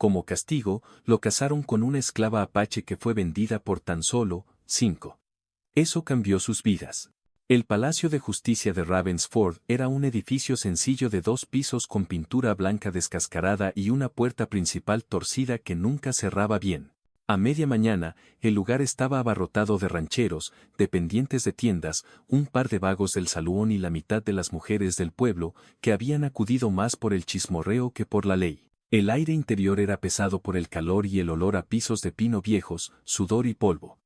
Como castigo, lo casaron con una esclava apache que fue vendida por tan solo 5. Eso cambió sus vidas. El Palacio de Justicia de Ravensford era un edificio sencillo de 2 pisos con pintura blanca descascarada y una puerta principal torcida que nunca cerraba bien. A media mañana, el lugar estaba abarrotado de rancheros, dependientes de tiendas, un par de vagos del salón y la mitad de las mujeres del pueblo, que habían acudido más por el chismorreo que por la ley. El aire interior era pesado por el calor y el olor a pisos de pino viejos, sudor y polvo.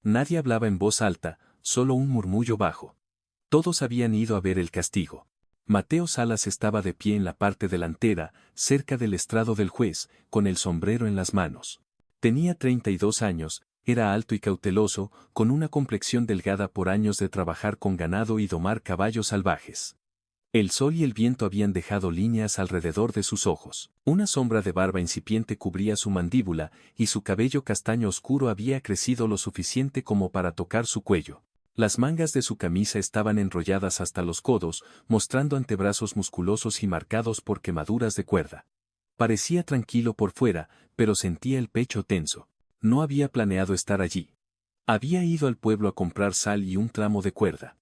Nadie hablaba en voz alta, solo un murmullo bajo. Todos habían ido a ver el castigo. Mateo Salas estaba de pie en la parte delantera, cerca del estrado del juez, con el sombrero en las manos. Tenía 32 años, era alto y cauteloso, con una complexión delgada por años de trabajar con ganado y domar caballos salvajes. El sol y el viento habían dejado líneas alrededor de sus ojos. Una sombra de barba incipiente cubría su mandíbula, y su cabello castaño oscuro había crecido lo suficiente como para tocar su cuello. Las mangas de su camisa estaban enrolladas hasta los codos, mostrando antebrazos musculosos y marcados por quemaduras de cuerda. Parecía tranquilo por fuera, pero sentía el pecho tenso. No había planeado estar allí. Había ido al pueblo a comprar sal y un tramo de cuerda.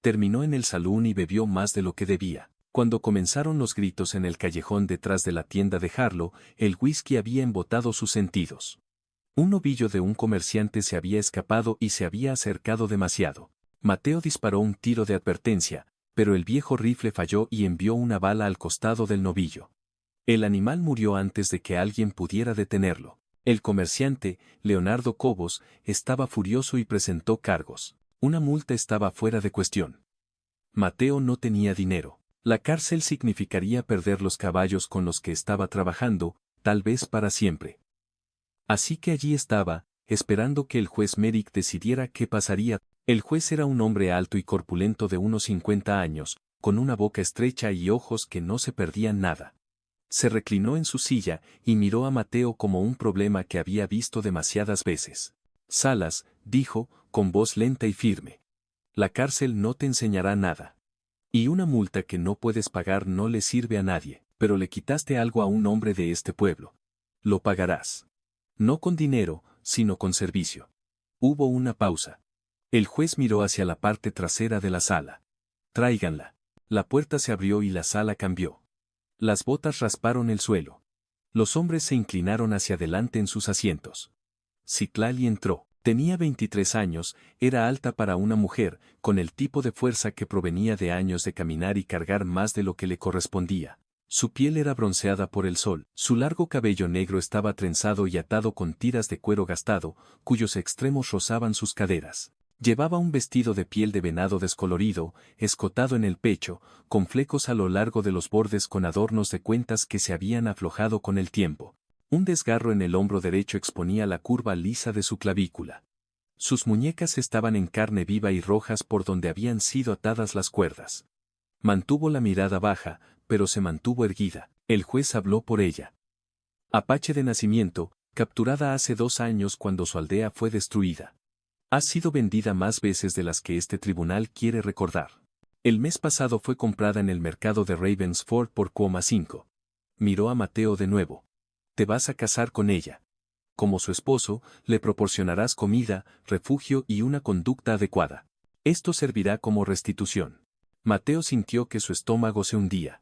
Terminó en el salón y bebió más de lo que debía. Cuando comenzaron los gritos en el callejón detrás de la tienda de Harlow, el whisky había embotado sus sentidos. Un novillo de un comerciante se había escapado y se había acercado demasiado. Mateo disparó un tiro de advertencia, pero el viejo rifle falló y envió una bala al costado del novillo. El animal murió antes de que alguien pudiera detenerlo. El comerciante, Leonardo Cobos, estaba furioso y presentó cargos. Una multa estaba fuera de cuestión. Mateo no tenía dinero. La cárcel significaría perder los caballos con los que estaba trabajando, tal vez para siempre. Así que allí estaba, esperando que el juez Merrick decidiera qué pasaría. El juez era un hombre alto y corpulento de unos 50 años, con una boca estrecha y ojos que no se perdían nada. Se reclinó en su silla y miró a Mateo como un problema que había visto demasiadas veces. Salas, dijo, con voz lenta y firme. La cárcel no te enseñará nada. Y una multa que no puedes pagar no le sirve a nadie, pero le quitaste algo a un hombre de este pueblo. Lo pagarás. No con dinero, sino con servicio. Hubo una pausa. El juez miró hacia la parte trasera de la sala. Tráiganla. La puerta se abrió y la sala cambió. Las botas rasparon el suelo. Los hombres se inclinaron hacia adelante en sus asientos. Citlali entró. Tenía 23 años, era alta para una mujer, con el tipo de fuerza que provenía de años de caminar y cargar más de lo que le correspondía. Su piel era bronceada por el sol, su largo cabello negro estaba trenzado y atado con tiras de cuero gastado, cuyos extremos rozaban sus caderas. Llevaba un vestido de piel de venado descolorido, escotado en el pecho, con flecos a lo largo de los bordes con adornos de cuentas que se habían aflojado con el tiempo. Un desgarro en el hombro derecho exponía la curva lisa de su clavícula. Sus muñecas estaban en carne viva y rojas por donde habían sido atadas las cuerdas. Mantuvo la mirada baja, pero se mantuvo erguida. El juez habló por ella. Apache de nacimiento, capturada hace 2 años cuando su aldea fue destruida. Ha sido vendida más veces de las que este tribunal quiere recordar. El mes pasado fue comprada en el mercado de Ravensford por $5. Miró a Mateo de nuevo. Te vas a casar con ella. Como su esposo, le proporcionarás comida, refugio y una conducta adecuada. Esto servirá como restitución. Mateo sintió que su estómago se hundía.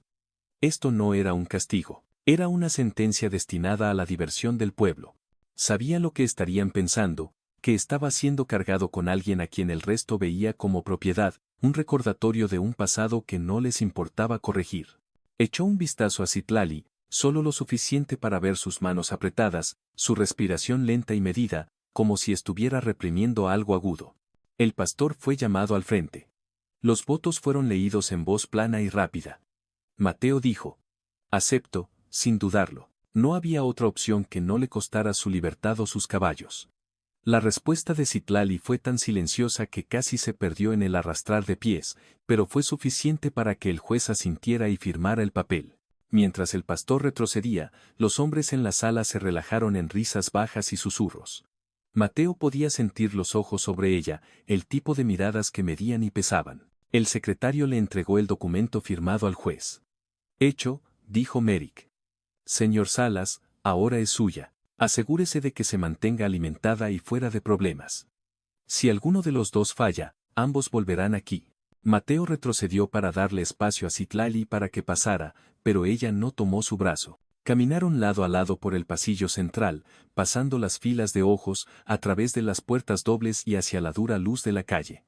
Esto no era un castigo, era una sentencia destinada a la diversión del pueblo. Sabía lo que estarían pensando, que estaba siendo cargado con alguien a quien el resto veía como propiedad, un recordatorio de un pasado que no les importaba corregir. Echó un vistazo a Citlali, solo lo suficiente para ver sus manos apretadas, su respiración lenta y medida, como si estuviera reprimiendo algo agudo. El pastor fue llamado al frente. Los votos fueron leídos en voz plana y rápida. Mateo dijo: acepto, sin dudarlo. No había otra opción que no le costara su libertad o sus caballos. La respuesta de Citlali fue tan silenciosa que casi se perdió en el arrastrar de pies, pero fue suficiente para que el juez asintiera y firmara el papel. Mientras el pastor retrocedía, los hombres en la sala se relajaron en risas bajas y susurros. Mateo podía sentir los ojos sobre ella, el tipo de miradas que medían y pesaban. El secretario le entregó el documento firmado al juez. Hecho, dijo Merrick. Señor Salas, ahora es suya. Asegúrese de que se mantenga alimentada y fuera de problemas. Si alguno de los dos falla, ambos volverán aquí. Mateo retrocedió para darle espacio a Citlali para que pasara, pero ella no tomó su brazo. Caminaron lado a lado por el pasillo central, pasando las filas de ojos, a través de las puertas dobles y hacia la dura luz de la calle.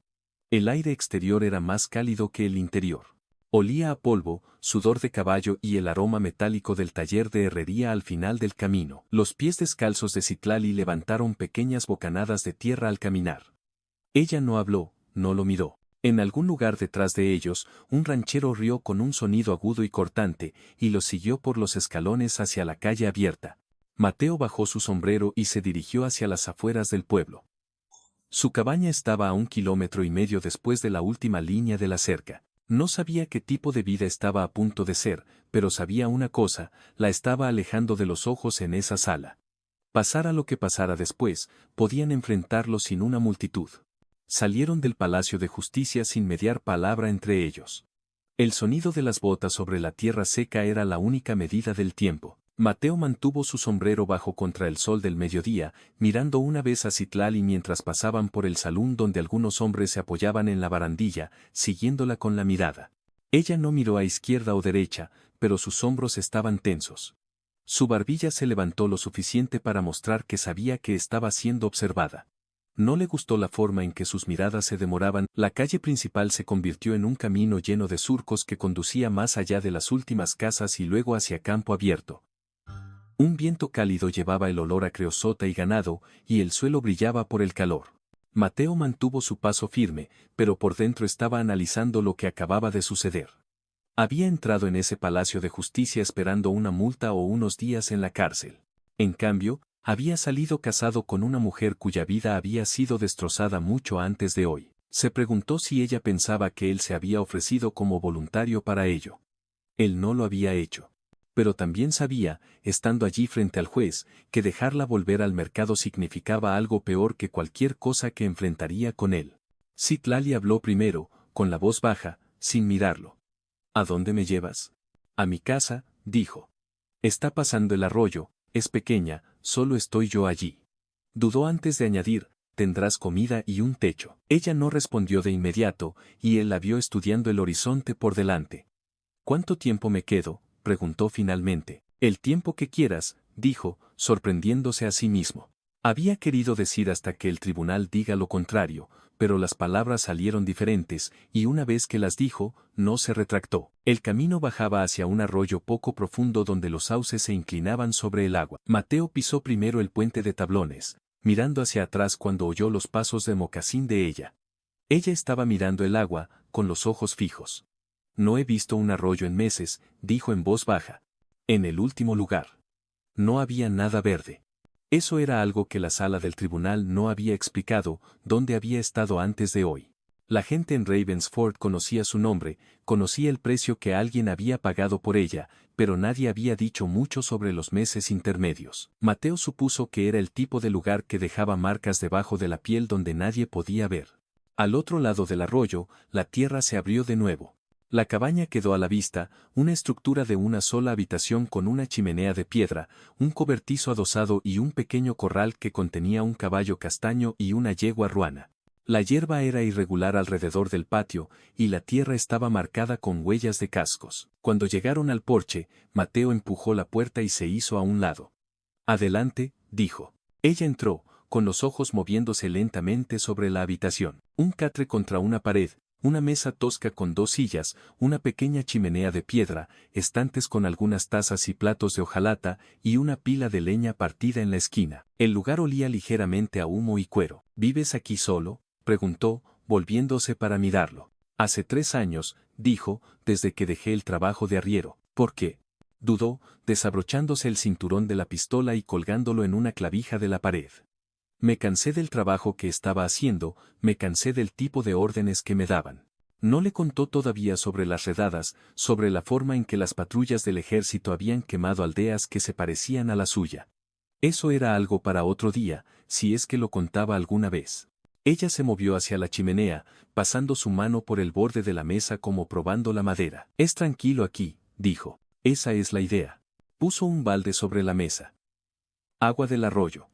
El aire exterior era más cálido que el interior. Olía a polvo, sudor de caballo y el aroma metálico del taller de herrería al final del camino. Los pies descalzos de Citlali levantaron pequeñas bocanadas de tierra al caminar. Ella no habló, no lo miró. En algún lugar detrás de ellos, un ranchero rió con un sonido agudo y cortante, y los siguió por los escalones hacia la calle abierta. Mateo bajó su sombrero y se dirigió hacia las afueras del pueblo. Su cabaña estaba a 1,5 kilómetros después de la última línea de la cerca. No sabía qué tipo de vida estaba a punto de ser, pero sabía una cosa, la estaba alejando de los ojos en esa sala. Pasara lo que pasara después, podían enfrentarlo sin una multitud. Salieron del Palacio de Justicia sin mediar palabra entre ellos. El sonido de las botas sobre la tierra seca era la única medida del tiempo. Mateo mantuvo su sombrero bajo contra el sol del mediodía, mirando una vez a Citlali mientras pasaban por el salón donde algunos hombres se apoyaban en la barandilla, siguiéndola con la mirada. Ella no miró a izquierda o derecha, pero sus hombros estaban tensos. Su barbilla se levantó lo suficiente para mostrar que sabía que estaba siendo observada. No le gustó la forma en que sus miradas se demoraban. La calle principal se convirtió en un camino lleno de surcos que conducía más allá de las últimas casas y luego hacia campo abierto. Un viento cálido llevaba el olor a creosota y ganado, y el suelo brillaba por el calor. Mateo mantuvo su paso firme, pero por dentro estaba analizando lo que acababa de suceder. Había entrado en ese palacio de justicia esperando una multa o unos días en la cárcel. En cambio, había salido casado con una mujer cuya vida había sido destrozada mucho antes de hoy. Se preguntó si ella pensaba que él se había ofrecido como voluntario para ello. Él no lo había hecho. Pero también sabía, estando allí frente al juez, que dejarla volver al mercado significaba algo peor que cualquier cosa que enfrentaría con él. Citlali habló primero, con la voz baja, sin mirarlo. ¿A dónde me llevas? A mi casa, dijo. Está pasando el arroyo, es pequeña, solo estoy yo allí. Dudó antes de añadir, tendrás comida y un techo. Ella no respondió de inmediato, y él la vio estudiando el horizonte por delante. ¿Cuánto tiempo me quedo?, preguntó finalmente. El tiempo que quieras, dijo, sorprendiéndose a sí mismo. Había querido decir hasta que el tribunal diga lo contrario, pero las palabras salieron diferentes, y una vez que las dijo, no se retractó. El camino bajaba hacia un arroyo poco profundo donde los sauces se inclinaban sobre el agua. Mateo pisó primero el puente de tablones, mirando hacia atrás cuando oyó los pasos de mocasín de ella. Ella estaba mirando el agua, con los ojos fijos. No he visto un arroyo en meses, dijo en voz baja. En el último lugar. No había nada verde. Eso era algo que la sala del tribunal no había explicado, dónde había estado antes de hoy. La gente en Ravensford conocía su nombre, conocía el precio que alguien había pagado por ella, pero nadie había dicho mucho sobre los meses intermedios. Mateo supuso que era el tipo de lugar que dejaba marcas debajo de la piel donde nadie podía ver. Al otro lado del arroyo, la tierra se abrió de nuevo. La cabaña quedó a la vista, una estructura de una sola habitación con una chimenea de piedra, un cobertizo adosado y un pequeño corral que contenía un caballo castaño y una yegua ruana. La hierba era irregular alrededor del patio, y la tierra estaba marcada con huellas de cascos. Cuando llegaron al porche, Mateo empujó la puerta y se hizo a un lado. Adelante, dijo. Ella entró, con los ojos moviéndose lentamente sobre la habitación. Un catre contra una pared, una mesa tosca con 2 sillas, una pequeña chimenea de piedra, estantes con algunas tazas y platos de hojalata, y una pila de leña partida en la esquina. El lugar olía ligeramente a humo y cuero. ¿Vives aquí solo?, preguntó, volviéndose para mirarlo. Hace 3 años, dijo, desde que dejé el trabajo de arriero. ¿Por qué?, dudó, desabrochándose el cinturón de la pistola y colgándolo en una clavija de la pared. Me cansé del trabajo que estaba haciendo, me cansé del tipo de órdenes que me daban. No le contó todavía sobre las redadas, sobre la forma en que las patrullas del ejército habían quemado aldeas que se parecían a la suya. Eso era algo para otro día, si es que lo contaba alguna vez. Ella se movió hacia la chimenea, pasando su mano por el borde de la mesa como probando la madera. Es tranquilo aquí, dijo. Esa es la idea. Puso un balde sobre la mesa. Agua del arroyo.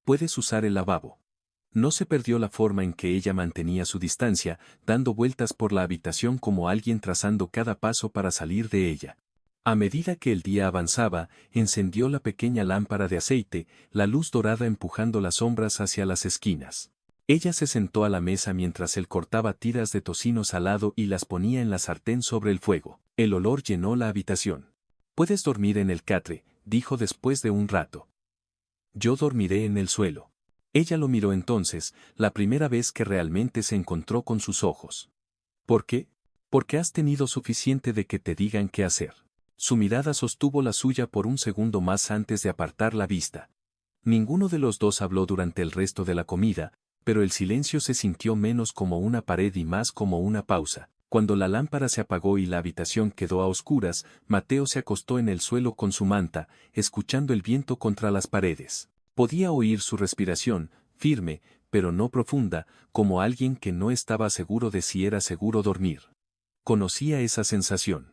Puedes usar el lavabo. No se perdió la forma en que ella mantenía su distancia, dando vueltas por la habitación como alguien trazando cada paso para salir de ella. A medida que el día avanzaba, encendió la pequeña lámpara de aceite, la luz dorada empujando las sombras hacia las esquinas. Ella se sentó a la mesa mientras él cortaba tiras de tocino salado y las ponía en la sartén sobre el fuego. El olor llenó la habitación. «Puedes dormir en el catre», dijo después de un rato. «Yo dormiré en el suelo». Ella lo miró entonces, la primera vez que realmente se encontró con sus ojos. «¿Por qué? Porque has tenido suficiente de que te digan qué hacer». Su mirada sostuvo la suya por un segundo más antes de apartar la vista. Ninguno de los dos habló durante el resto de la comida, pero el silencio se sintió menos como una pared y más como una pausa. Cuando la lámpara se apagó y la habitación quedó a oscuras, Mateo se acostó en el suelo con su manta, escuchando el viento contra las paredes. Podía oír su respiración, firme, pero no profunda, como alguien que no estaba seguro de si era seguro dormir. Conocía esa sensación.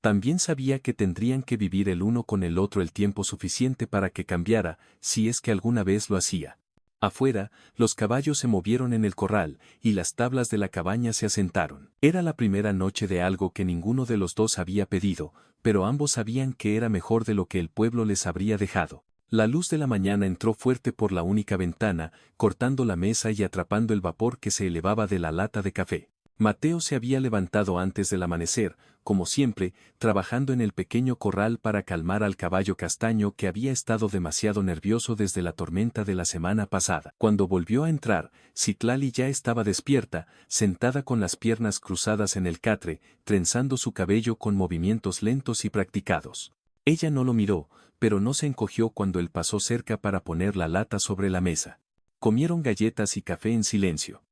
También sabía que tendrían que vivir el uno con el otro el tiempo suficiente para que cambiara, si es que alguna vez lo hacía. Afuera, los caballos se movieron en el corral, y las tablas de la cabaña se asentaron. Era la primera noche de algo que ninguno de los dos había pedido, pero ambos sabían que era mejor de lo que el pueblo les habría dejado. La luz de la mañana entró fuerte por la única ventana, cortando la mesa y atrapando el vapor que se elevaba de la lata de café. Mateo se había levantado antes del amanecer, como siempre, trabajando en el pequeño corral para calmar al caballo castaño que había estado demasiado nervioso desde la tormenta de la semana pasada. Cuando volvió a entrar, Citlali ya estaba despierta, sentada con las piernas cruzadas en el catre, trenzando su cabello con movimientos lentos y practicados. Ella no lo miró, pero no se encogió cuando él pasó cerca para poner la lata sobre la mesa. Comieron galletas y café en silencio.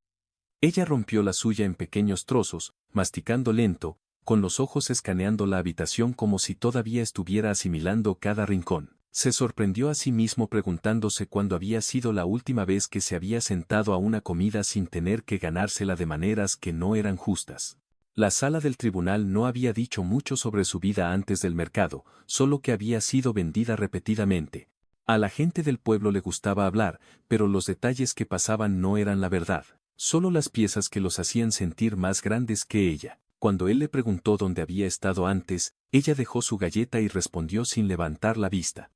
Ella rompió la suya en pequeños trozos, masticando lento, con los ojos escaneando la habitación como si todavía estuviera asimilando cada rincón. Se sorprendió a sí mismo preguntándose cuándo había sido la última vez que se había sentado a una comida sin tener que ganársela de maneras que no eran justas. La sala del tribunal no había dicho mucho sobre su vida antes del mercado, solo que había sido vendida repetidamente. A la gente del pueblo le gustaba hablar, pero los detalles que pasaban no eran la verdad. Solo las piezas que los hacían sentir más grandes que ella. Cuando él le preguntó dónde había estado antes, ella dejó su galleta y respondió sin levantar la vista.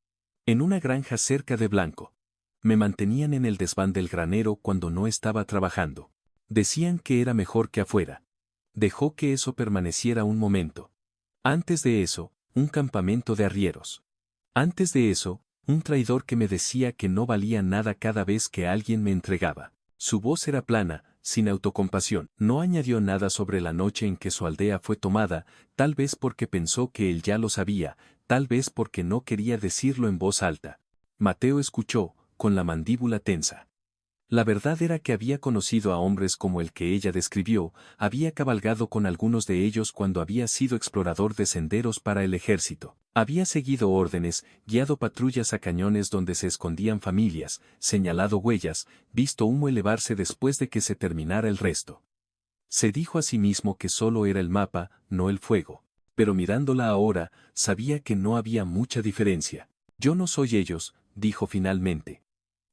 En una granja cerca de Blanco. Me mantenían en el desván del granero cuando no estaba trabajando. Decían que era mejor que afuera. Dejó que eso permaneciera un momento. Antes de eso, un campamento de arrieros. Antes de eso, un traidor que me decía que no valía nada cada vez que alguien me entregaba. Su voz era plana, sin autocompasión. No añadió nada sobre la noche en que su aldea fue tomada, tal vez porque pensó que él ya lo sabía, tal vez porque no quería decirlo en voz alta. Mateo escuchó, con la mandíbula tensa. La verdad era que había conocido a hombres como el que ella describió, había cabalgado con algunos de ellos cuando había sido explorador de senderos para el ejército. Había seguido órdenes, guiado patrullas a cañones donde se escondían familias, señalado huellas, visto humo elevarse después de que se terminara el resto. Se dijo a sí mismo que solo era el mapa, no el fuego. Pero mirándola ahora, sabía que no había mucha diferencia. Yo no soy ellos, dijo finalmente.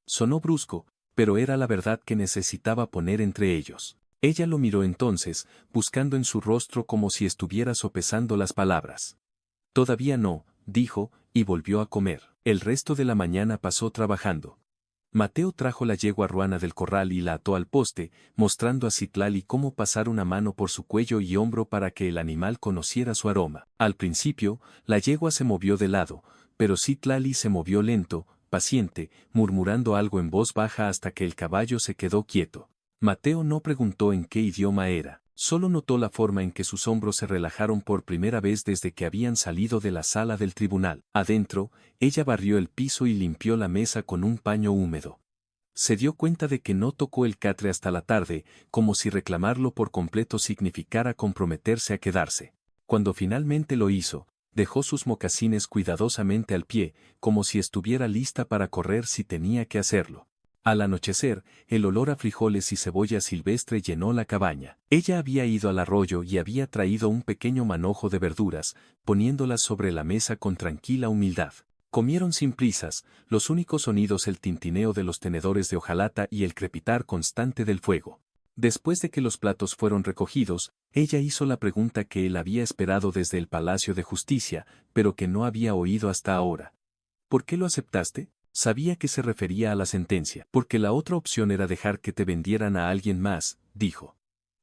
Sonó brusco, pero era la verdad que necesitaba poner entre ellos. Ella lo miró entonces, buscando en su rostro como si estuviera sopesando las palabras. Todavía no, dijo, y volvió a comer. El resto de la mañana pasó trabajando. Mateo trajo la yegua ruana del corral y la ató al poste, mostrando a Citlali cómo pasar una mano por su cuello y hombro para que el animal conociera su aroma. Al principio, la yegua se movió de lado, pero Citlali se movió lento, paciente, murmurando algo en voz baja hasta que el caballo se quedó quieto. Mateo no preguntó en qué idioma era, solo notó la forma en que sus hombros se relajaron por primera vez desde que habían salido de la sala del tribunal. Adentro, ella barrió el piso y limpió la mesa con un paño húmedo. Se dio cuenta de que no tocó el catre hasta la tarde, como si reclamarlo por completo significara comprometerse a quedarse. Cuando finalmente lo hizo, dejó sus mocasines cuidadosamente al pie, como si estuviera lista para correr si tenía que hacerlo. Al anochecer, el olor a frijoles y cebolla silvestre llenó la cabaña. Ella había ido al arroyo y había traído un pequeño manojo de verduras, poniéndolas sobre la mesa con tranquila humildad. Comieron sin prisas, los únicos sonidos el tintineo de los tenedores de hojalata y el crepitar constante del fuego. Después de que los platos fueron recogidos, ella hizo la pregunta que él había esperado desde el Palacio de Justicia, pero que no había oído hasta ahora. ¿Por qué lo aceptaste? Sabía que se refería a la sentencia. Porque la otra opción era dejar que te vendieran a alguien más, dijo.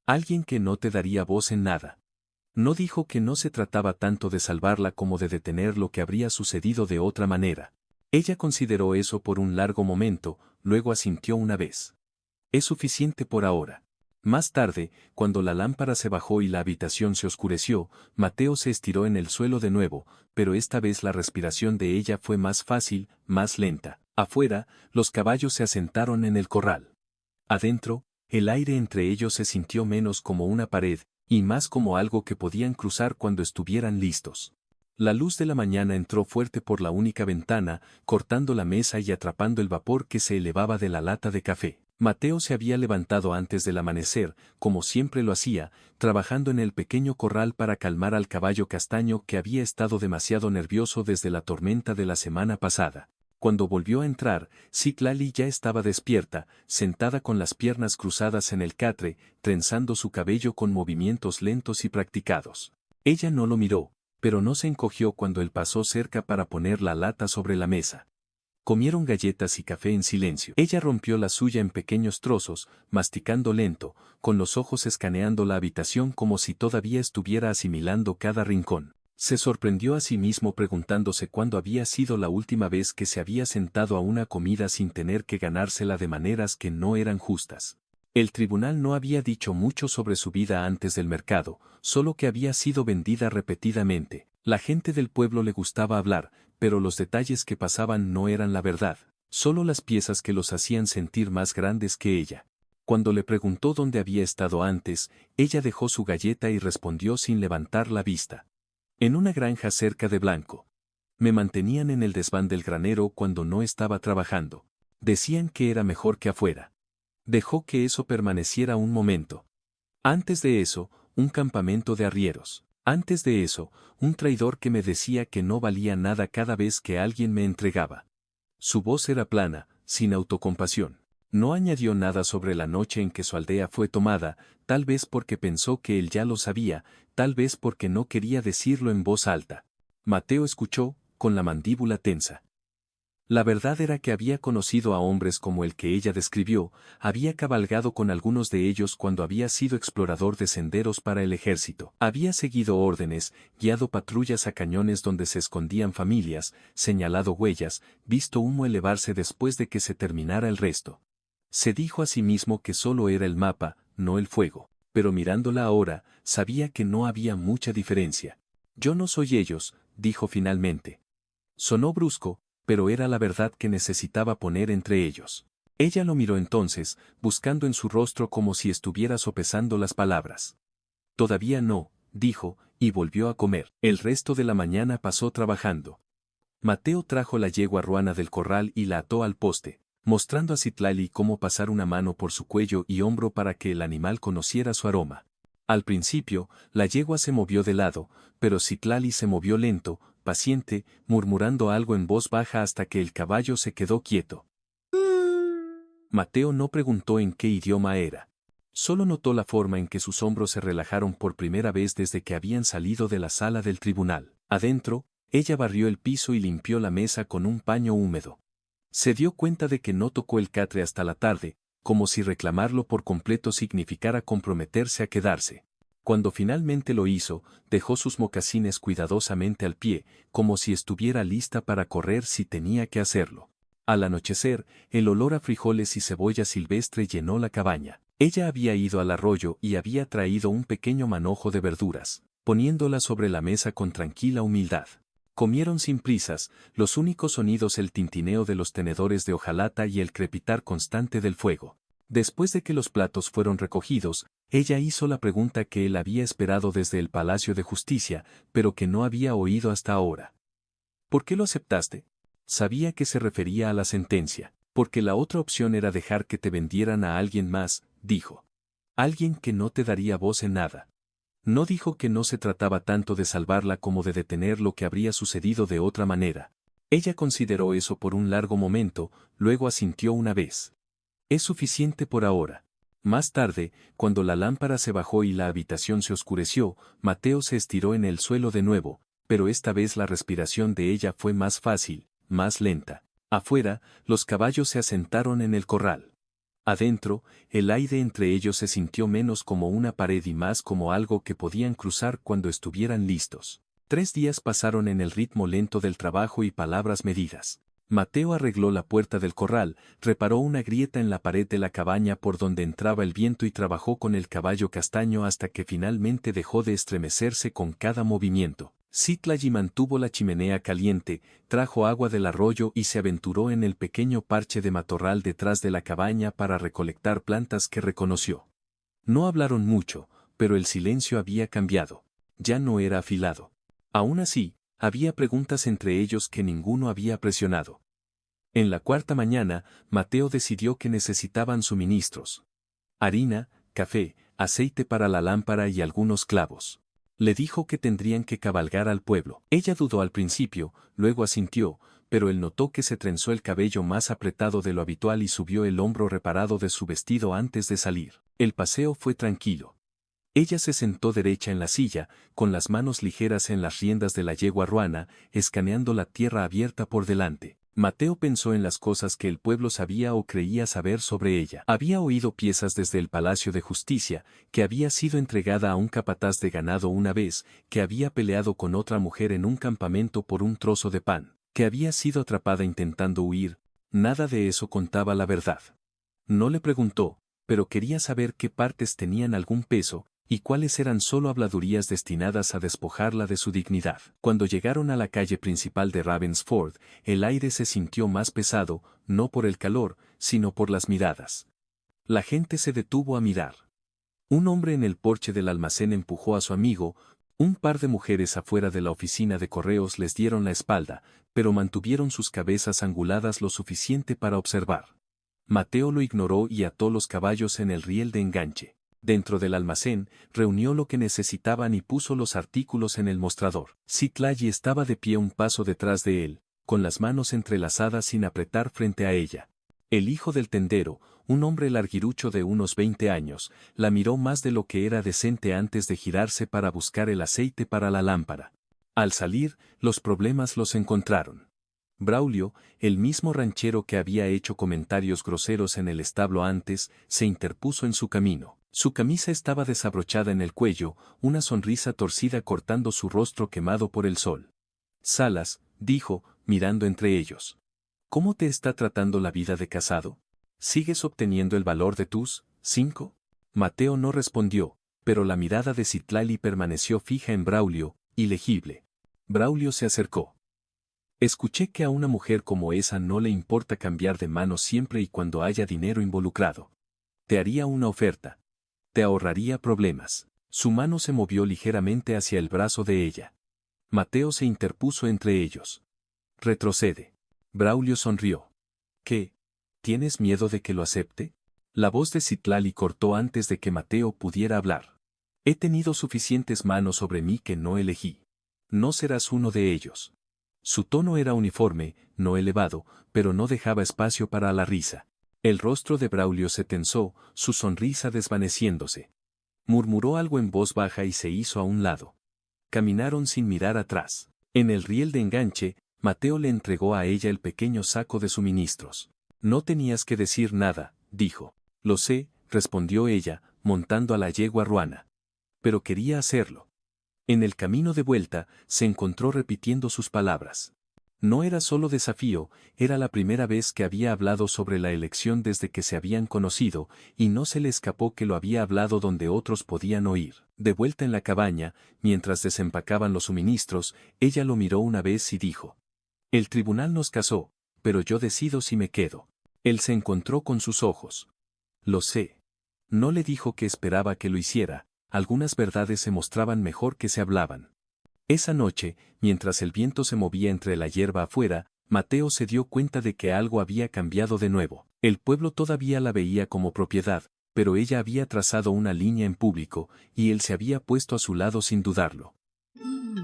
Alguien que no te daría voz en nada. No dijo que no se trataba tanto de salvarla como de detener lo que habría sucedido de otra manera. Ella consideró eso por un largo momento, luego asintió una vez. Es suficiente por ahora. Más tarde, cuando la lámpara se bajó y la habitación se oscureció, Mateo se estiró en el suelo de nuevo, pero esta vez la respiración de ella fue más fácil, más lenta. Afuera, los caballos se asentaron en el corral. Adentro, el aire entre ellos se sintió menos como una pared, y más como algo que podían cruzar cuando estuvieran listos. La luz de la mañana entró fuerte por la única ventana, cortando la mesa y atrapando el vapor que se elevaba de la lata de café. Mateo se había levantado antes del amanecer, como siempre lo hacía, trabajando en el pequeño corral para calmar al caballo castaño que había estado demasiado nervioso desde la tormenta de la semana pasada. Cuando volvió a entrar, Citlali ya estaba despierta, sentada con las piernas cruzadas en el catre, trenzando su cabello con movimientos lentos y practicados. Ella no lo miró, pero no se encogió cuando él pasó cerca para poner la lata sobre la mesa. Comieron galletas y café en silencio. Ella rompió la suya en pequeños trozos, masticando lento, con los ojos escaneando la habitación como si todavía estuviera asimilando cada rincón. Se sorprendió a sí mismo preguntándose cuándo había sido la última vez que se había sentado a una comida sin tener que ganársela de maneras que no eran justas. El tribunal no había dicho mucho sobre su vida antes del mercado, solo que había sido vendida repetidamente. La gente del pueblo le gustaba hablar, pero los detalles que pasaban no eran la verdad, solo las piezas que los hacían sentir más grandes que ella. Cuando le preguntó dónde había estado antes, ella dejó su galleta y respondió sin levantar la vista. En una granja cerca de Blanco. Me mantenían en el desván del granero cuando no estaba trabajando. Decían que era mejor que afuera. Dejó que eso permaneciera un momento. Antes de eso, un campamento de arrieros. Antes de eso, un traidor que me decía que no valía nada cada vez que alguien me entregaba. Su voz era plana, sin autocompasión. No añadió nada sobre la noche en que su aldea fue tomada, tal vez porque pensó que él ya lo sabía, tal vez porque no quería decirlo en voz alta. Mateo escuchó, con la mandíbula tensa. La verdad era que había conocido a hombres como el que ella describió, había cabalgado con algunos de ellos cuando había sido explorador de senderos para el ejército, había seguido órdenes, guiado patrullas a cañones donde se escondían familias, señalado huellas, visto humo elevarse después de que se terminara el resto. Se dijo a sí mismo que solo era el mapa, no el fuego, pero mirándola ahora, sabía que no había mucha diferencia. Yo no soy ellos, dijo finalmente. Sonó brusco, pero era la verdad que necesitaba poner entre ellos. Ella lo miró entonces, buscando en su rostro como si estuviera sopesando las palabras. Todavía no, dijo, y volvió a comer. El resto de la mañana pasó trabajando. Mateo trajo la yegua ruana del corral y la ató al poste, mostrando a Citlali cómo pasar una mano por su cuello y hombro para que el animal conociera su aroma. Al principio, la yegua se movió de lado, pero Citlali se movió lento, paciente, murmurando algo en voz baja hasta que el caballo se quedó quieto. Mateo no preguntó en qué idioma era. Solo notó la forma en que sus hombros se relajaron por primera vez desde que habían salido de la sala del tribunal. Adentro, ella barrió el piso y limpió la mesa con un paño húmedo. Se dio cuenta de que no tocó el catre hasta la tarde, como si reclamarlo por completo significara comprometerse a quedarse. Cuando finalmente lo hizo, dejó sus mocasines cuidadosamente al pie, como si estuviera lista para correr si tenía que hacerlo. Al anochecer, el olor a frijoles y cebolla silvestre llenó la cabaña. Ella había ido al arroyo y había traído un pequeño manojo de verduras, poniéndola sobre la mesa con tranquila humildad. Comieron sin prisas, los únicos sonidos el tintineo de los tenedores de hojalata y el crepitar constante del fuego. Después de que los platos fueron recogidos, ella hizo la pregunta que él había esperado desde el Palacio de Justicia, pero que no había oído hasta ahora. ¿Por qué lo aceptaste? Sabía que se refería a la sentencia, porque la otra opción era dejar que te vendieran a alguien más, dijo. Alguien que no te daría voz en nada. No dijo que no se trataba tanto de salvarla como de detener lo que habría sucedido de otra manera. Ella consideró eso por un largo momento, luego asintió una vez. Es suficiente por ahora. Más tarde, cuando la lámpara se bajó y la habitación se oscureció, Mateo se estiró en el suelo de nuevo, pero esta vez la respiración de ella fue más fácil, más lenta. Afuera, los caballos se asentaron en el corral. Adentro, el aire entre ellos se sintió menos como una pared y más como algo que podían cruzar cuando estuvieran listos. 3 días pasaron en el ritmo lento del trabajo y palabras medidas. Mateo arregló la puerta del corral, reparó una grieta en la pared de la cabaña por donde entraba el viento y trabajó con el caballo castaño hasta que finalmente dejó de estremecerse con cada movimiento. Citlali mantuvo la chimenea caliente, trajo agua del arroyo y se aventuró en el pequeño parche de matorral detrás de la cabaña para recolectar plantas que reconoció. No hablaron mucho, pero el silencio había cambiado. Ya no era afilado. Aún así, había preguntas entre ellos que ninguno había presionado. En la cuarta mañana, Mateo decidió que necesitaban suministros. Harina, café, aceite para la lámpara y algunos clavos. Le dijo que tendrían que cabalgar al pueblo. Ella dudó al principio, luego asintió, pero él notó que se trenzó el cabello más apretado de lo habitual y subió el hombro reparado de su vestido antes de salir. El paseo fue tranquilo. Ella se sentó derecha en la silla, con las manos ligeras en las riendas de la yegua ruana, escaneando la tierra abierta por delante. Mateo pensó en las cosas que el pueblo sabía o creía saber sobre ella. Había oído piezas desde el Palacio de Justicia, que había sido entregada a un capataz de ganado una vez, que había peleado con otra mujer en un campamento por un trozo de pan, que había sido atrapada intentando huir. Nada de eso contaba la verdad. No le preguntó, pero quería saber qué partes tenían algún peso, y cuáles eran solo habladurías destinadas a despojarla de su dignidad. Cuando llegaron a la calle principal de Ravensford, el aire se sintió más pesado, no por el calor, sino por las miradas. La gente se detuvo a mirar. Un hombre en el porche del almacén empujó a su amigo, un par de mujeres afuera de la oficina de correos les dieron la espalda, pero mantuvieron sus cabezas anguladas lo suficiente para observar. Mateo lo ignoró y ató los caballos en el riel de enganche. Dentro del almacén, reunió lo que necesitaban y puso los artículos en el mostrador. Citlali estaba de pie un paso detrás de él, con las manos entrelazadas sin apretar frente a ella. El hijo del tendero, un hombre larguirucho de unos 20 años, la miró más de lo que era decente antes de girarse para buscar el aceite para la lámpara. Al salir, los problemas los encontraron. Braulio, el mismo ranchero que había hecho comentarios groseros en el establo antes, se interpuso en su camino. Su camisa estaba desabrochada en el cuello, una sonrisa torcida cortando su rostro quemado por el sol. Salas, dijo, mirando entre ellos. ¿Cómo te está tratando la vida de casado? ¿Sigues obteniendo el valor de tus 5? Mateo no respondió, pero la mirada de Citlali permaneció fija en Braulio, ilegible. Braulio se acercó. Escuché que a una mujer como esa no le importa cambiar de mano siempre y cuando haya dinero involucrado. Te haría una oferta. Te ahorraría problemas. Su mano se movió ligeramente hacia el brazo de ella. Mateo se interpuso entre ellos. Retrocede. Braulio sonrió. ¿Qué? ¿Tienes miedo de que lo acepte? La voz de Citlali cortó antes de que Mateo pudiera hablar. He tenido suficientes manos sobre mí que no elegí. No serás uno de ellos. Su tono era uniforme, no elevado, pero no dejaba espacio para la risa. El rostro de Braulio se tensó, su sonrisa desvaneciéndose. Murmuró algo en voz baja y se hizo a un lado. Caminaron sin mirar atrás. En el riel de enganche, Mateo le entregó a ella el pequeño saco de suministros. No tenías que decir nada, dijo. Lo sé, respondió ella, montando a la yegua ruana. Pero quería hacerlo. En el camino de vuelta, se encontró repitiendo sus palabras. No era solo desafío, era la primera vez que había hablado sobre la elección desde que se habían conocido, y no se le escapó que lo había hablado donde otros podían oír. De vuelta en la cabaña, mientras desempacaban los suministros, ella lo miró una vez y dijo: El tribunal nos casó, pero yo decido si me quedo. Él se encontró con sus ojos. Lo sé. No le dijo que esperaba que lo hiciera, algunas verdades se mostraban mejor que se hablaban. Esa noche, mientras el viento se movía entre la hierba afuera, Mateo se dio cuenta de que algo había cambiado de nuevo. El pueblo todavía la veía como propiedad, pero ella había trazado una línea en público, y él se había puesto a su lado sin dudarlo.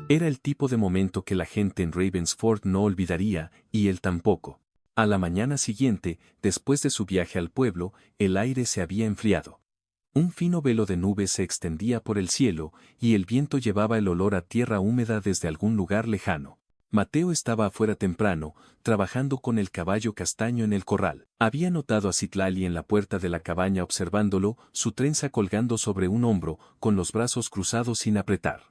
Era el tipo de momento que la gente en Ravensford no olvidaría, y él tampoco. A la mañana siguiente, después de su viaje al pueblo, el aire se había enfriado. Un fino velo de nubes se extendía por el cielo, y el viento llevaba el olor a tierra húmeda desde algún lugar lejano. Mateo estaba afuera temprano, trabajando con el caballo castaño en el corral. Había notado a Citlali en la puerta de la cabaña observándolo, su trenza colgando sobre un hombro, con los brazos cruzados sin apretar.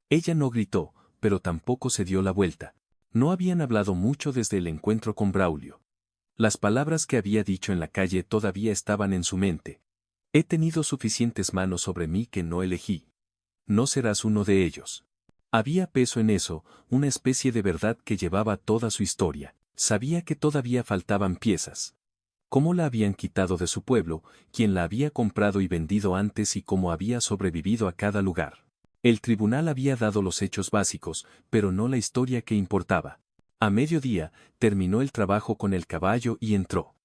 Ella no gritó, pero tampoco se dio la vuelta. No habían hablado mucho desde el encuentro con Braulio. Las palabras que había dicho en la calle todavía estaban en su mente. He tenido suficientes manos sobre mí que no elegí. No serás uno de ellos. Había peso en eso, una especie de verdad que llevaba toda su historia. Sabía que todavía faltaban piezas. Cómo la habían quitado de su pueblo, quién la había comprado y vendido antes y cómo había sobrevivido a cada lugar. El tribunal había dado los hechos básicos, pero no la historia que importaba. A mediodía, terminó el trabajo con el caballo y entró.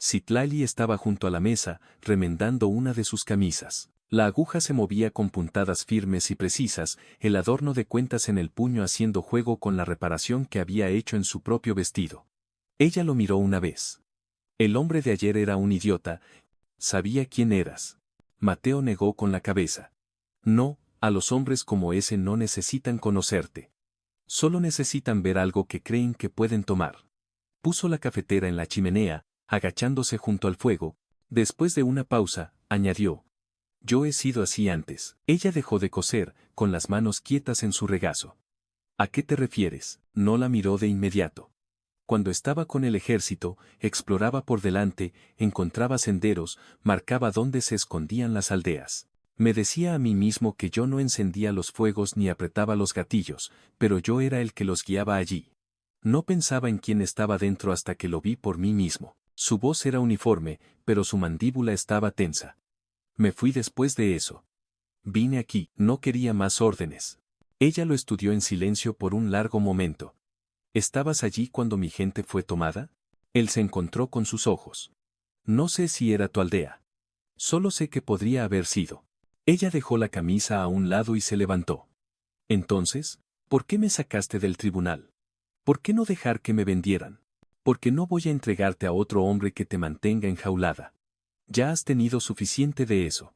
Citlali estaba junto a la mesa, remendando una de sus camisas. La aguja se movía con puntadas firmes y precisas, el adorno de cuentas en el puño haciendo juego con la reparación que había hecho en su propio vestido. Ella lo miró una vez. El hombre de ayer era un idiota. Sabía quién eras. Mateo negó con la cabeza. No, a los hombres como ese no necesitan conocerte. Solo necesitan ver algo que creen que pueden tomar. Puso la cafetera en la chimenea, agachándose junto al fuego. Después de una pausa, añadió. Yo he sido así antes. Ella dejó de coser, con las manos quietas en su regazo. ¿A qué te refieres? No la miró de inmediato. Cuando estaba con el ejército, exploraba por delante, encontraba senderos, marcaba dónde se escondían las aldeas. Me decía a mí mismo que yo no encendía los fuegos ni apretaba los gatillos, pero yo era el que los guiaba allí. No pensaba en quién estaba dentro hasta que lo vi por mí mismo. Su voz era uniforme, pero su mandíbula estaba tensa. Me fui después de eso. Vine aquí, no quería más órdenes. Ella lo estudió en silencio por un largo momento. ¿Estabas allí cuando mi gente fue tomada? Él se encontró con sus ojos. No sé si era tu aldea. Solo sé que podría haber sido. Ella dejó la camisa a un lado y se levantó. Entonces, ¿por qué me sacaste del tribunal? ¿Por qué no dejar que me vendieran? Porque no voy a entregarte a otro hombre que te mantenga enjaulada. Ya has tenido suficiente de eso.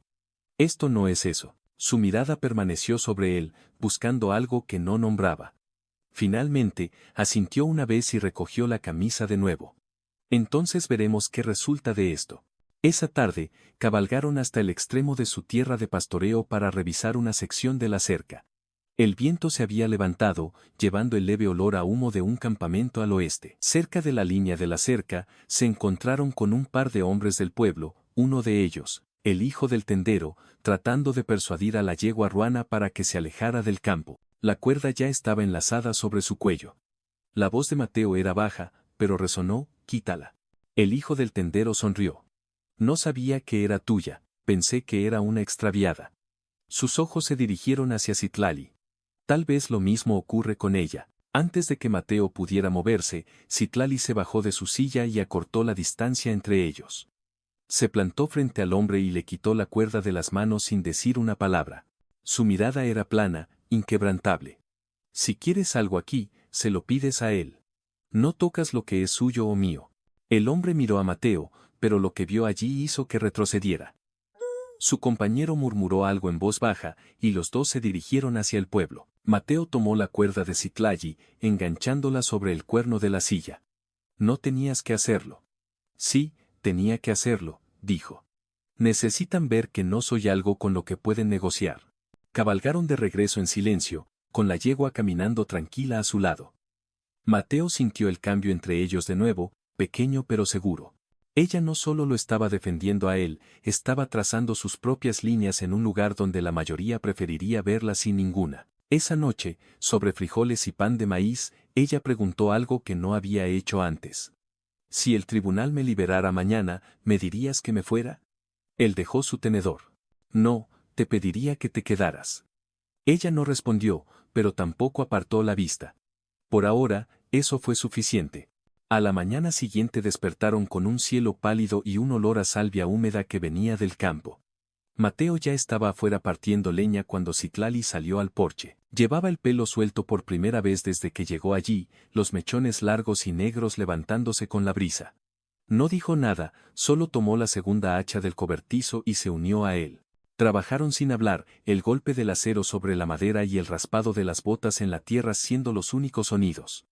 Esto no es eso. Su mirada permaneció sobre él, buscando algo que no nombraba. Finalmente, asintió una vez y recogió la camisa de nuevo. Entonces veremos qué resulta de esto. Esa tarde, cabalgaron hasta el extremo de su tierra de pastoreo para revisar una sección de la cerca. El viento se había levantado, llevando el leve olor a humo de un campamento al oeste. Cerca de la línea de la cerca, se encontraron con un par de hombres del pueblo, uno de ellos, el hijo del tendero, tratando de persuadir a la yegua ruana para que se alejara del campo. La cuerda ya estaba enlazada sobre su cuello. La voz de Mateo era baja, pero resonó, quítala. El hijo del tendero sonrió. No sabía que era tuya, pensé que era una extraviada. Sus ojos se dirigieron hacia Citlali. Tal vez lo mismo ocurre con ella. Antes de que Mateo pudiera moverse, Citlali se bajó de su silla y acortó la distancia entre ellos. Se plantó frente al hombre y le quitó la cuerda de las manos sin decir una palabra. Su mirada era plana, inquebrantable. Si quieres algo aquí, se lo pides a él. No tocas lo que es suyo o mío. El hombre miró a Mateo, pero lo que vio allí hizo que retrocediera. Su compañero murmuró algo en voz baja, y los dos se dirigieron hacia el pueblo. Mateo tomó la cuerda de Citlali, enganchándola sobre el cuerno de la silla. No tenías que hacerlo. Sí, tenía que hacerlo, dijo. Necesitan ver que no soy algo con lo que pueden negociar. Cabalgaron de regreso en silencio, con la yegua caminando tranquila a su lado. Mateo sintió el cambio entre ellos de nuevo, pequeño pero seguro. Ella no solo lo estaba defendiendo a él, estaba trazando sus propias líneas en un lugar donde la mayoría preferiría verla sin ninguna. Esa noche, sobre frijoles y pan de maíz, ella preguntó algo que no había hecho antes. Si el tribunal me liberara mañana, ¿me dirías que me fuera? Él dejó su tenedor. No, te pediría que te quedaras. Ella no respondió, pero tampoco apartó la vista. Por ahora, eso fue suficiente. A la mañana siguiente despertaron con un cielo pálido y un olor a salvia húmeda que venía del campo. Mateo ya estaba afuera partiendo leña cuando Citlali salió al porche. Llevaba el pelo suelto por primera vez desde que llegó allí, los mechones largos y negros levantándose con la brisa. No dijo nada, solo tomó la segunda hacha del cobertizo y se unió a él. Trabajaron sin hablar, el golpe del acero sobre la madera y el raspado de las botas en la tierra siendo los únicos sonidos.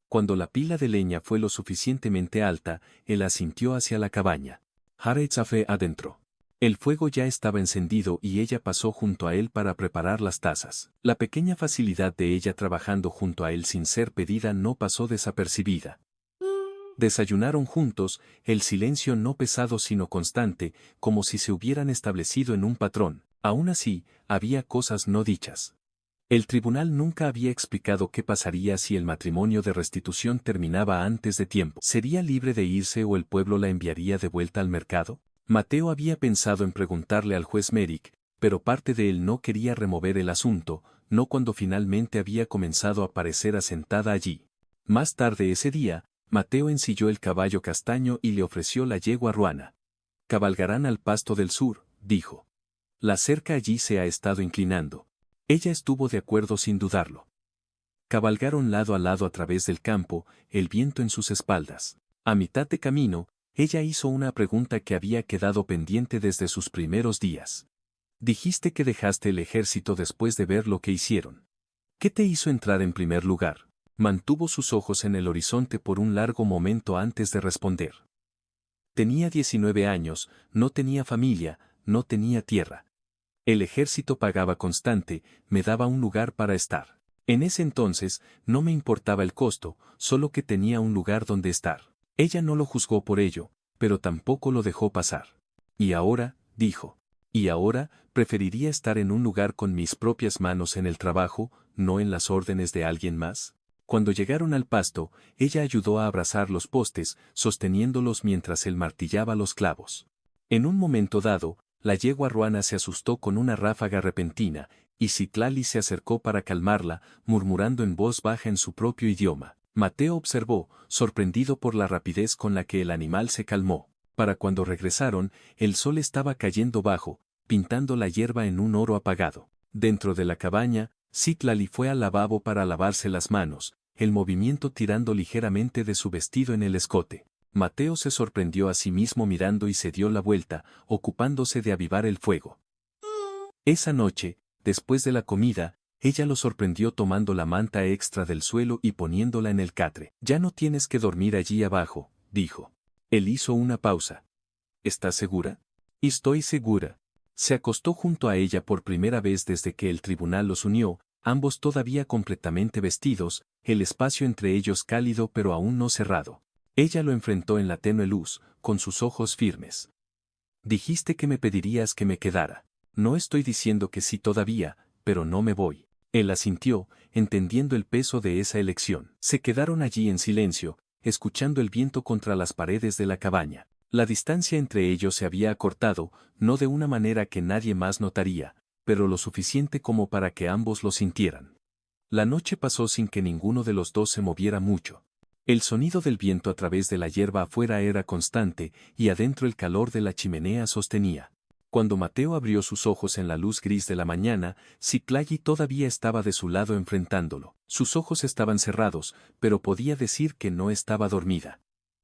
Cuando la pila de leña fue lo suficientemente alta, él asintió hacia la cabaña. Haaretz fue adentro. El fuego ya estaba encendido y ella pasó junto a él para preparar las tazas. La pequeña facilidad de ella trabajando junto a él sin ser pedida no pasó desapercibida. Desayunaron juntos, el silencio no pesado sino constante, como si se hubieran establecido en un patrón. Aún así, había cosas no dichas. El tribunal nunca había explicado qué pasaría si el matrimonio de restitución terminaba antes de tiempo. ¿Sería libre de irse o el pueblo la enviaría de vuelta al mercado? Mateo había pensado en preguntarle al juez Merrick, pero parte de él no quería remover el asunto, no cuando finalmente había comenzado a parecer asentada allí. Más tarde ese día, Mateo ensilló el caballo castaño y le ofreció la yegua ruana. Cabalgarán al pasto del sur, dijo. La cerca allí se ha estado inclinando. Ella estuvo de acuerdo sin dudarlo. Cabalgaron lado a lado a través del campo, el viento en sus espaldas. A mitad de camino, ella hizo una pregunta que había quedado pendiente desde sus primeros días. Dijiste que dejaste el ejército después de ver lo que hicieron. ¿Qué te hizo entrar en primer lugar? Mantuvo sus ojos en el horizonte por un largo momento antes de responder. Tenía 19 años, no tenía familia, no tenía tierra. El ejército pagaba constante, me daba un lugar para estar. En ese entonces, no me importaba el costo, solo que tenía un lugar donde estar. Ella no lo juzgó por ello, pero tampoco lo dejó pasar. Y ahora, dijo. Y ahora, preferiría estar en un lugar con mis propias manos en el trabajo, no en las órdenes de alguien más. Cuando llegaron al pasto, ella ayudó a abrazar los postes, sosteniéndolos mientras él martillaba los clavos. En un momento dado, la yegua ruana se asustó con una ráfaga repentina, y Citlali se acercó para calmarla, murmurando en voz baja en su propio idioma. Mateo observó, sorprendido por la rapidez con la que el animal se calmó. Para cuando regresaron, el sol estaba cayendo bajo, pintando la hierba en un oro apagado. Dentro de la cabaña, Citlali fue al lavabo para lavarse las manos, el movimiento tirando ligeramente de su vestido en el escote. Mateo se sorprendió a sí mismo mirando y se dio la vuelta, ocupándose de avivar el fuego. Esa noche, después de la comida, ella lo sorprendió tomando la manta extra del suelo y poniéndola en el catre. Ya no tienes que dormir allí abajo, dijo. Él hizo una pausa. ¿Estás segura? Estoy segura. Se acostó junto a ella por primera vez desde que el tribunal los unió, ambos todavía completamente vestidos, el espacio entre ellos cálido pero aún no cerrado. Ella lo enfrentó en la tenue luz, con sus ojos firmes. Dijiste que me pedirías que me quedara. No estoy diciendo que sí todavía, pero no me voy. Él asintió, entendiendo el peso de esa elección. Se quedaron allí en silencio, escuchando el viento contra las paredes de la cabaña. La distancia entre ellos se había acortado, no de una manera que nadie más notaría, pero lo suficiente como para que ambos lo sintieran. La noche pasó sin que ninguno de los dos se moviera mucho. El sonido del viento a través de la hierba afuera era constante, y adentro el calor de la chimenea sostenía. Cuando Mateo abrió sus ojos en la luz gris de la mañana, Citlali todavía estaba de su lado enfrentándolo. Sus ojos estaban cerrados, pero podía decir que no estaba dormida.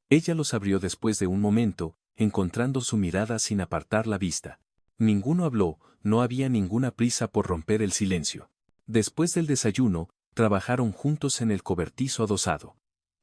Ella los abrió después de un momento, encontrando su mirada sin apartar la vista. Ninguno habló, no había ninguna prisa por romper el silencio. Después del desayuno, trabajaron juntos en el cobertizo adosado.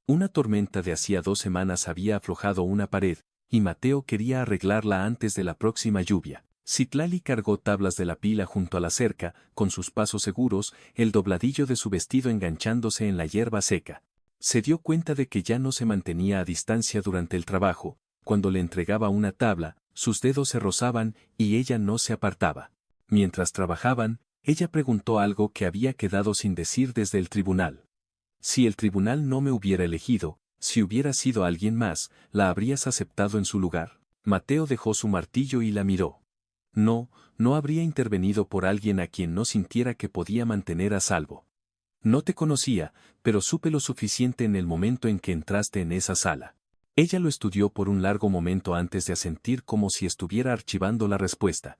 Una tormenta de hacía 2 semanas había aflojado una pared, y Mateo quería arreglarla antes de la próxima lluvia. Citlali cargó tablas de la pila junto a la cerca, con sus pasos seguros, el dobladillo de su vestido enganchándose en la hierba seca. Se dio cuenta de que ya no se mantenía a distancia durante el trabajo, cuando le entregaba una tabla, sus dedos se rozaban y ella no se apartaba. Mientras trabajaban, ella preguntó algo que había quedado sin decir desde el tribunal. Si el tribunal no me hubiera elegido, si hubiera sido alguien más, ¿la habrías aceptado en su lugar? Mateo dejó su martillo y la miró. No, no habría intervenido por alguien a quien no sintiera que podía mantener a salvo. No te conocía, pero supe lo suficiente en el momento en que entraste en esa sala. Ella lo estudió por un largo momento antes de asentir como si estuviera archivando la respuesta.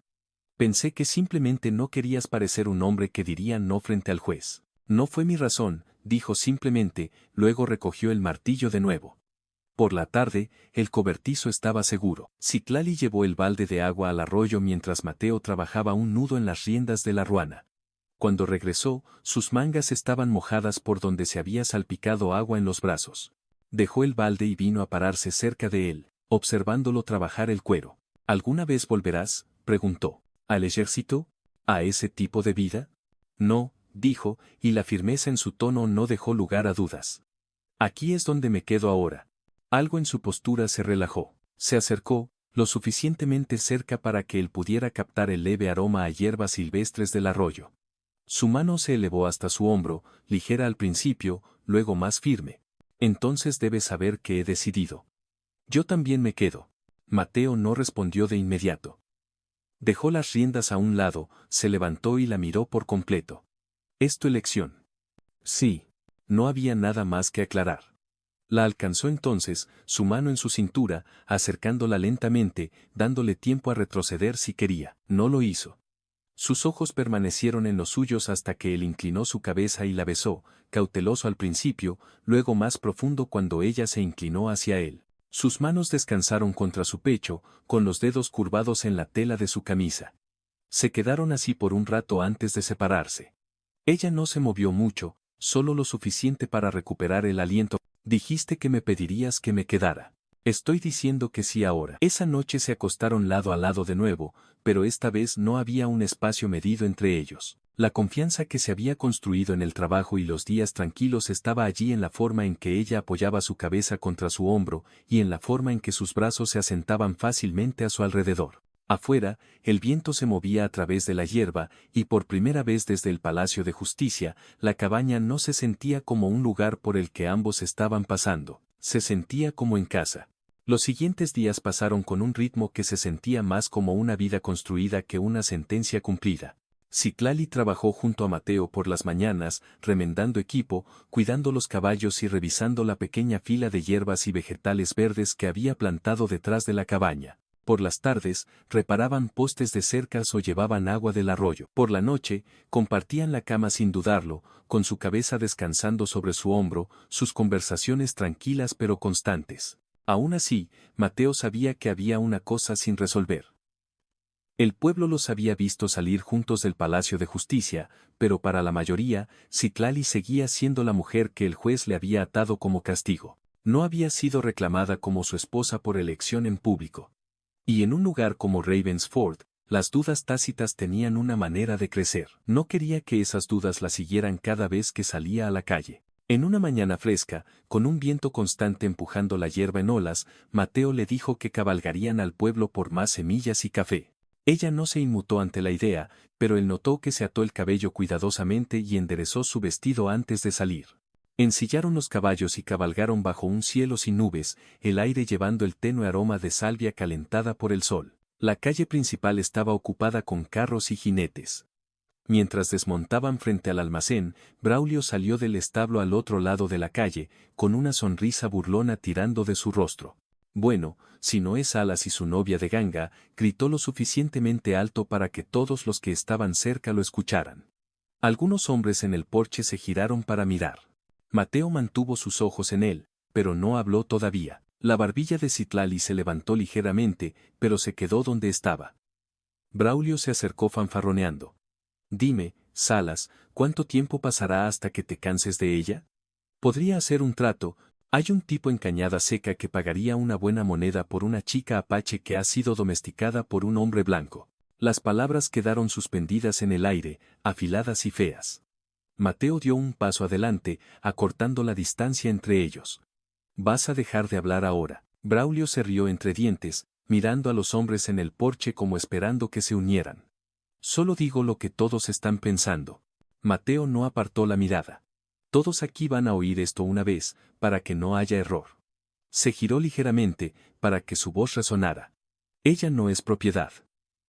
Pensé que simplemente no querías parecer un hombre que diría no frente al juez. No fue mi razón, dijo simplemente, luego recogió el martillo de nuevo. Por la tarde, el cobertizo estaba seguro. Citlali llevó el balde de agua al arroyo mientras Mateo trabajaba un nudo en las riendas de la ruana. Cuando regresó, sus mangas estaban mojadas por donde se había salpicado agua en los brazos. Dejó el balde y vino a pararse cerca de él, observándolo trabajar el cuero. ¿Alguna vez volverás?, preguntó. ¿Al ejército? ¿A ese tipo de vida? No, dijo, y la firmeza en su tono no dejó lugar a dudas. Aquí es donde me quedo ahora. Algo en su postura se relajó. Se acercó, lo suficientemente cerca para que él pudiera captar el leve aroma a hierbas silvestres del arroyo. Su mano se elevó hasta su hombro, ligera al principio, luego más firme. Entonces debes saber que he decidido. Yo también me quedo. Mateo no respondió de inmediato. Dejó las riendas a un lado, se levantó y la miró por completo. ¿Es tu elección? Sí. No había nada más que aclarar. La alcanzó entonces, su mano en su cintura, acercándola lentamente, dándole tiempo a retroceder si quería. No lo hizo. Sus ojos permanecieron en los suyos hasta que él inclinó su cabeza y la besó, cauteloso al principio, luego más profundo cuando ella se inclinó hacia él. Sus manos descansaron contra su pecho, con los dedos curvados en la tela de su camisa. Se quedaron así por un rato antes de separarse. Ella no se movió mucho, solo lo suficiente para recuperar el aliento. Dijiste que me pedirías que me quedara. Estoy diciendo que sí ahora. Esa noche se acostaron lado a lado de nuevo, pero esta vez no había un espacio medido entre ellos. La confianza que se había construido en el trabajo y los días tranquilos estaba allí en la forma en que ella apoyaba su cabeza contra su hombro y en la forma en que sus brazos se asentaban fácilmente a su alrededor. Afuera, el viento se movía a través de la hierba y por primera vez desde el Palacio de Justicia, la cabaña no se sentía como un lugar por el que ambos estaban pasando, se sentía como en casa. Los siguientes días pasaron con un ritmo que se sentía más como una vida construida que una sentencia cumplida. Citlali trabajó junto a Mateo por las mañanas, remendando equipo, cuidando los caballos y revisando la pequeña fila de hierbas y vegetales verdes que había plantado detrás de la cabaña. Por las tardes, reparaban postes de cercas o llevaban agua del arroyo. Por la noche, compartían la cama sin dudarlo, con su cabeza descansando sobre su hombro, sus conversaciones tranquilas pero constantes. Aún así, Mateo sabía que había una cosa sin resolver. El pueblo los había visto salir juntos del Palacio de Justicia, pero para la mayoría, Citlali seguía siendo la mujer que el juez le había atado como castigo. No había sido reclamada como su esposa por elección en público. Y en un lugar como Ravensford, las dudas tácitas tenían una manera de crecer. No quería que esas dudas la siguieran cada vez que salía a la calle. En una mañana fresca, con un viento constante empujando la hierba en olas, Mateo le dijo que cabalgarían al pueblo por más semillas y café. Ella no se inmutó ante la idea, pero él notó que se ató el cabello cuidadosamente y enderezó su vestido antes de salir. Ensillaron los caballos y cabalgaron bajo un cielo sin nubes, el aire llevando el tenue aroma de salvia calentada por el sol. La calle principal estaba ocupada con carros y jinetes. Mientras desmontaban frente al almacén, Braulio salió del establo al otro lado de la calle, con una sonrisa burlona tirando de su rostro. Bueno, si no es Alas y su novia de ganga, gritó lo suficientemente alto para que todos los que estaban cerca lo escucharan. Algunos hombres en el porche se giraron para mirar. Mateo mantuvo sus ojos en él, pero no habló todavía. La barbilla de Citlali se levantó ligeramente, pero se quedó donde estaba. Braulio se acercó fanfarroneando. Dime, Salas, ¿cuánto tiempo pasará hasta que te canses de ella? Podría hacer un trato. Hay un tipo en Cañada Seca que pagaría una buena moneda por una chica apache que ha sido domesticada por un hombre blanco. Las palabras quedaron suspendidas en el aire, afiladas y feas. Mateo dio un paso adelante, acortando la distancia entre ellos. ¿Vas a dejar de hablar ahora? Braulio se rió entre dientes, mirando a los hombres en el porche como esperando que se unieran. Solo digo lo que todos están pensando. Mateo no apartó la mirada. Todos aquí van a oír esto una vez, para que no haya error. Se giró ligeramente, para que su voz resonara. Ella no es propiedad.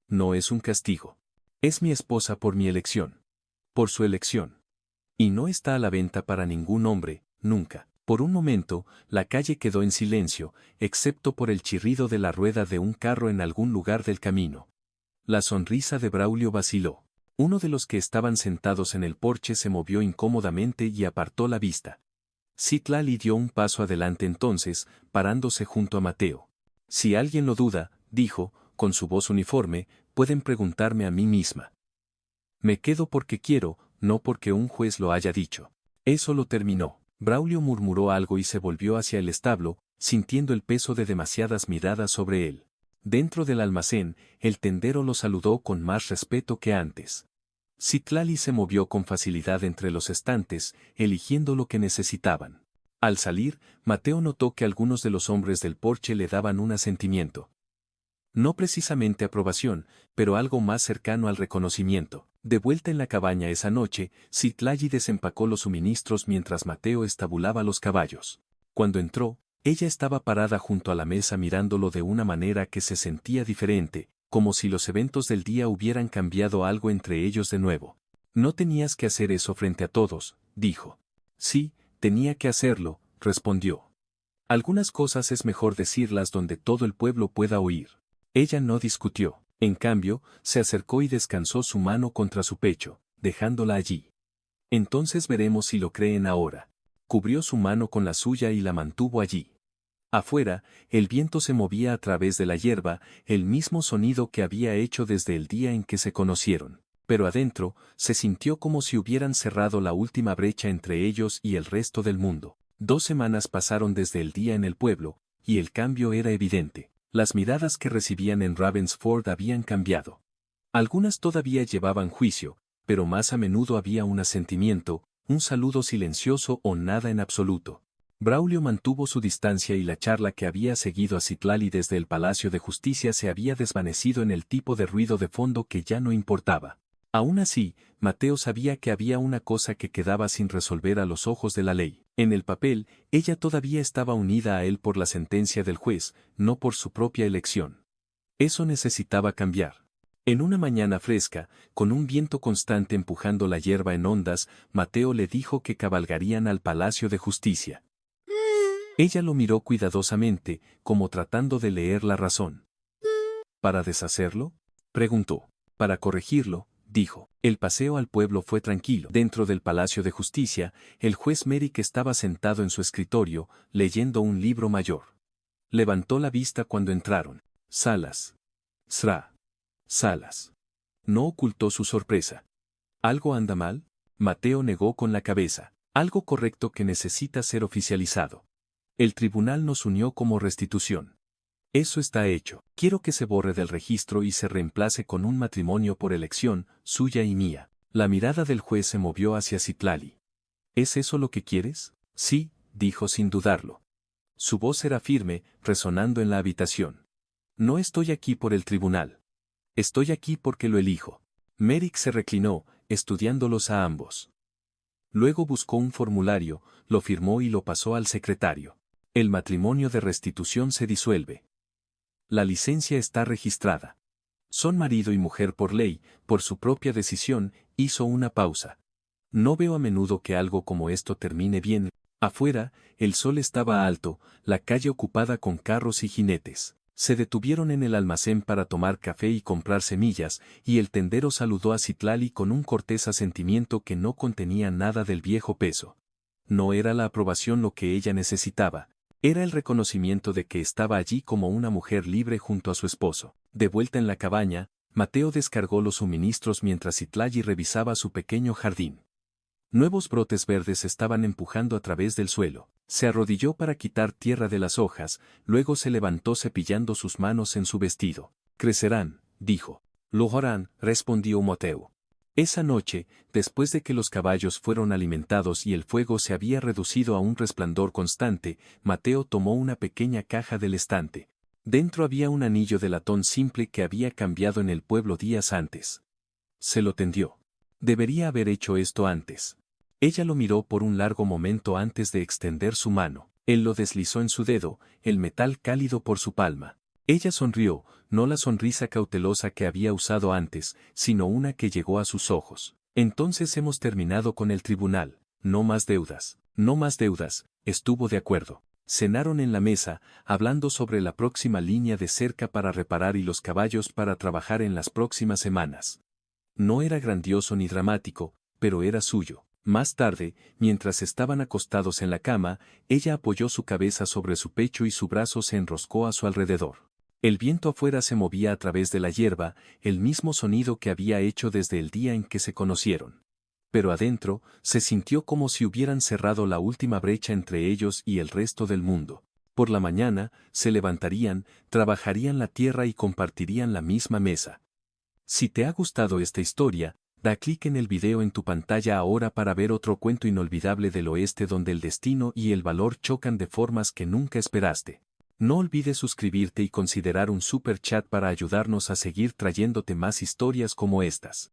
No es un castigo. Es mi esposa por mi elección. Por su elección. Y no está a la venta para ningún hombre, nunca. Por un momento, la calle quedó en silencio, excepto por el chirrido de la rueda de un carro en algún lugar del camino. La sonrisa de Braulio vaciló. Uno de los que estaban sentados en el porche se movió incómodamente y apartó la vista. Citlali dio un paso adelante entonces, parándose junto a Mateo. Si alguien lo duda, dijo, con su voz uniforme, pueden preguntarme a mí misma. Me quedo porque quiero, no porque un juez lo haya dicho. Eso lo terminó. Braulio murmuró algo y se volvió hacia el establo, sintiendo el peso de demasiadas miradas sobre él. Dentro del almacén, el tendero lo saludó con más respeto que antes. Citlali se movió con facilidad entre los estantes, eligiendo lo que necesitaban. Al salir, Mateo notó que algunos de los hombres del porche le daban un asentimiento. No precisamente aprobación, pero algo más cercano al reconocimiento. De vuelta en la cabaña esa noche, Citlali desempacó los suministros mientras Mateo estabulaba los caballos. Cuando entró, ella estaba parada junto a la mesa mirándolo de una manera que se sentía diferente, como si los eventos del día hubieran cambiado algo entre ellos de nuevo. No tenías que hacer eso frente a todos, dijo. Sí, tenía que hacerlo, respondió. Algunas cosas es mejor decirlas donde todo el pueblo pueda oír. Ella no discutió, en cambio, se acercó y descansó su mano contra su pecho, dejándola allí. Entonces veremos si lo creen ahora. Cubrió su mano con la suya y la mantuvo allí. Afuera, el viento se movía a través de la hierba, el mismo sonido que había hecho desde el día en que se conocieron. Pero adentro, se sintió como si hubieran cerrado la última brecha entre ellos y el resto del mundo. 2 semanas pasaron desde el día en el pueblo, y el cambio era evidente. Las miradas que recibían en Ravensford habían cambiado. Algunas todavía llevaban juicio, pero más a menudo había un asentimiento, un saludo silencioso o nada en absoluto. Braulio mantuvo su distancia y la charla que había seguido a Citlali desde el Palacio de Justicia se había desvanecido en el tipo de ruido de fondo que ya no importaba. Aún así, Mateo sabía que había una cosa que quedaba sin resolver a los ojos de la ley. En el papel, ella todavía estaba unida a él por la sentencia del juez, no por su propia elección. Eso necesitaba cambiar. En una mañana fresca, con un viento constante empujando la hierba en ondas, Mateo le dijo que cabalgarían al Palacio de Justicia. Ella lo miró cuidadosamente, como tratando de leer la razón. ¿Para deshacerlo?, preguntó. Para corregirlo, dijo. El paseo al pueblo fue tranquilo. Dentro del Palacio de Justicia, el juez Merrick estaba sentado en su escritorio, leyendo un libro mayor. Levantó la vista cuando entraron. Salas. Sra. Salas. No ocultó su sorpresa. ¿Algo anda mal? Mateo negó con la cabeza. Algo correcto que necesita ser oficializado. El tribunal nos unió como restitución. Eso está hecho. Quiero que se borre del registro y se reemplace con un matrimonio por elección, suya y mía. La mirada del juez se movió hacia Citlali. ¿Es eso lo que quieres? Sí, dijo sin dudarlo. Su voz era firme, resonando en la habitación. No estoy aquí por el tribunal. Estoy aquí porque lo elijo. Merrick se reclinó, estudiándolos a ambos. Luego buscó un formulario, lo firmó y lo pasó al secretario. El matrimonio de restitución se disuelve. La licencia está registrada. Son marido y mujer por ley, por su propia decisión, hizo una pausa. No veo a menudo que algo como esto termine bien. Afuera, el sol estaba alto, la calle ocupada con carros y jinetes. Se detuvieron en el almacén para tomar café y comprar semillas, y el tendero saludó a Citlali con un cortés asentimiento que no contenía nada del viejo peso. No era la aprobación lo que ella necesitaba. Era el reconocimiento de que estaba allí como una mujer libre junto a su esposo. De vuelta en la cabaña, Mateo descargó los suministros mientras Citlali revisaba su pequeño jardín. Nuevos brotes verdes estaban empujando a través del suelo. Se arrodilló para quitar tierra de las hojas, luego se levantó cepillando sus manos en su vestido. Crecerán, dijo. Lo harán, respondió Mateo. Esa noche, después de que los caballos fueron alimentados y el fuego se había reducido a un resplandor constante, Mateo tomó una pequeña caja del estante. Dentro había un anillo de latón simple que había cambiado en el pueblo días antes. Se lo tendió. Debería haber hecho esto antes. Ella lo miró por un largo momento antes de extender su mano. Él lo deslizó en su dedo, el metal cálido por su palma. Ella sonrió, no la sonrisa cautelosa que había usado antes, sino una que llegó a sus ojos. Entonces hemos terminado con el tribunal. No más deudas. No más deudas, estuvo de acuerdo. Cenaron en la mesa, hablando sobre la próxima línea de cerca para reparar y los caballos para trabajar en las próximas semanas. No era grandioso ni dramático, pero era suyo. Más tarde, mientras estaban acostados en la cama, ella apoyó su cabeza sobre su pecho y su brazo se enroscó a su alrededor. El viento afuera se movía a través de la hierba, el mismo sonido que había hecho desde el día en que se conocieron. Pero adentro, se sintió como si hubieran cerrado la última brecha entre ellos y el resto del mundo. Por la mañana, se levantarían, trabajarían la tierra y compartirían la misma mesa. Si te ha gustado esta historia, da clic en el video en tu pantalla ahora para ver otro cuento inolvidable del oeste donde el destino y el valor chocan de formas que nunca esperaste. No olvides suscribirte y considerar un super chat para ayudarnos a seguir trayéndote más historias como estas.